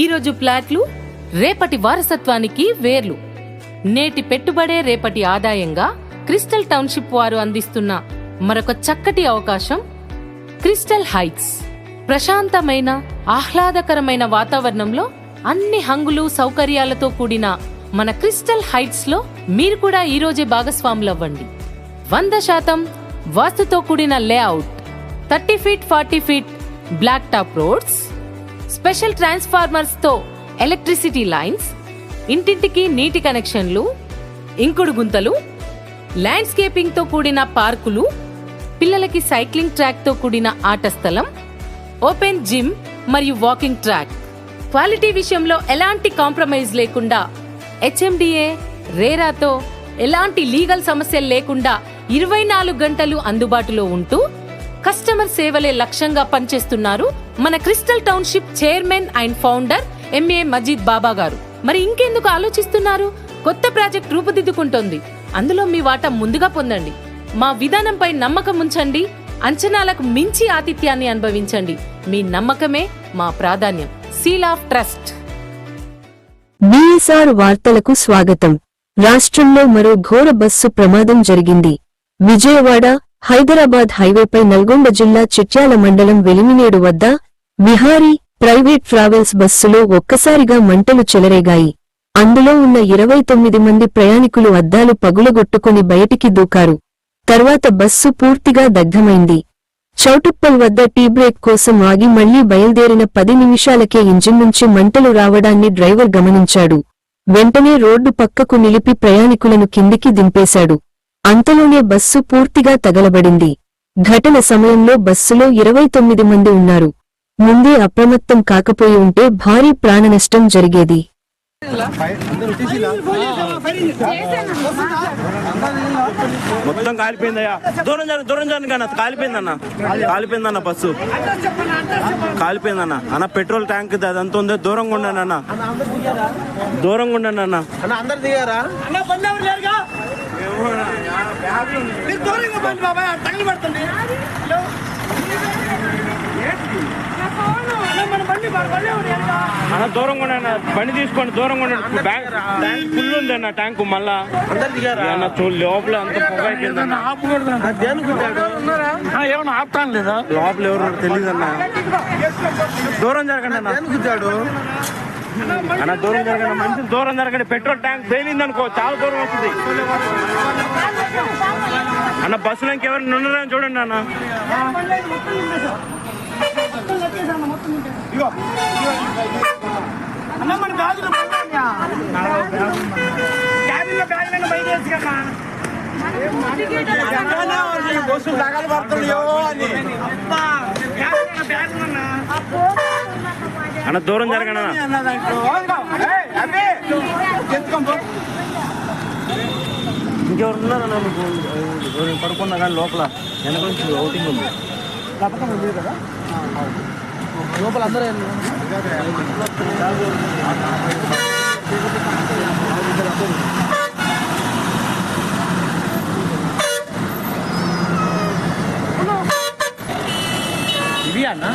ఈరోజు ప్లాట్లు రేపటి వారసత్వానికి వేర్లు. నేటి పెట్టుబడే రేపటి ఆదాయంగా క్రిస్టల్ టౌన్షిప్ వారు అందిస్తున్న మరొక చక్కటి అవకాశం క్రిస్టల్ హైట్స్. ప్రశాంతమైన ఆహ్లాదకరమైన వాతావరణంలో అన్ని హంగులు సౌకర్యాలతో కూడిన మన క్రిస్టల్ హైట్స్ లో మీరు కూడా ఈరోజే భాగస్వాములవ్వండి. 100% వాస్తుతో కూడిన layout, 30 feet 40 feet black top roads, special transformers తో ఎలక్ట్రిసిటీ లైన్స్, ఇంటింటికి నీటి కనెక్షన్లు, ఇంకుడు గుంతలు, ల్యాండ్స్కేపింగ్ తో కూడిన పార్కులు, పిల్లలకి సైక్లింగ్ ట్రాక్ తో కూడిన ఆట స్థలం, ఓపెన్ జిమ్ మరియు వాకింగ్ ట్రాక్. క్వాలిటీ విషయంలో ఎలాంటి కాంప్రమైజ్ లేకుండా HMDA రేరాతో ఎలాంటి లీగల్ సమస్యలు లేకుండా 24 గంటలు అందుబాటులో ఉంటూ కస్టమర్ సేవలే లక్ష్యంగా పనిచేస్తున్నారు మన crystal township chairman and founder MA మజీద్ బాబా గారు. మరి ఇంకెందుకు ఆలోచిస్తున్నారు? కొత్త ప్రాజెక్ట్ రూపుదిద్దుకుంటోంది. అందులో మీ వాటా ముందుగా పొందండి. మా విధానంపై నమ్మకం ఉంచండి. అంచనాలకు మించి ఆతిథ్యాన్ని అనుభవించండి. మీ నమ్మకమే మా ప్రాధాన్యం. Seal of trust. BSR వార్తలకు స్వాగతం. రాష్ట్రంలో మరో ఘోర బస్సు ప్రమాదం జరిగింది. విజయవాడ హైదరాబాద్ హైవేపై నల్గొండ జిల్లా చిట్యాల మండలం వెలిమినేడు వద్ద విహారీ ప్రైవేట్ ట్రావెల్స్ బస్సులో ఒక్కసారిగా మంటలు చెలరేగాయి. అందులో ఉన్న 29 మంది ప్రయాణికులు అద్దాలు పగులగొట్టుకుని బయటికి దూకారు. తర్వాత బస్సు పూర్తిగా దగ్ధమైంది. చౌటుప్పల్ వద్ద టీ బ్రేక్ కోసం ఆగి మళ్లీ బయల్దేరిన 10 నిమిషాలకే ఇంజిన్ నుంచి మంటలు రావడాన్ని డ్రైవర్ గమనించాడు. వెంటనే రోడ్డు పక్కకు నిలిపి ప్రయాణికులను కిందికి దింపేశాడు. అంతలోనే బస్సు పూర్తిగా తగలబడింది. ఘటన సమయంలో బస్సులో 29 మంది ఉన్నారు. ముందే అప్రమత్తం కాకపోయి ఉంటే భారీ ప్రాణనష్టం జరిగేది. మొత్తం కాలిపోయిందయ్యా. దూరం జరగ కాలిపోయిందన్న బస్సు కాలిపోయిందన్న. అన్న పెట్రోల్ ట్యాంక్ అదంతా ఉంది. దూరంగా ఉండండి అన్న. అందరు దిగారా? అన్న దూరంగా ఉండండి. బండి తీసుకోండి. దూరంగా ఉండండి. ట్యాంక్ ఫుల్ ఉంది అన్న. ట్యాంకు మళ్ళా అన్న లోపల అంత పొగ అయిపోయిందన్న. ఏమన్నా ఆపుతాను లేదా? లోపల ఎవరు తెలియదు అన్న. దూరం జరగండి అన్న. అన్న దూరం జరగండి. మంచి దూరం జరగండి. పెట్రోల్ ట్యాంక్ పేలింది అనుకో, చాలా దూరం వస్తుంది అన్న. బస్సులో ఇంకెవరు ఉన్నారని చూడండి అన్న. అన్న దూరం జరగండి అన్న. ఇంకెవరు ఉన్నారన్న? పడుకున్నా కానీ లోపల వెనక నుంచి అవుటింగ్ ఉంది. లోపల అందరూ ఇవి అన్న.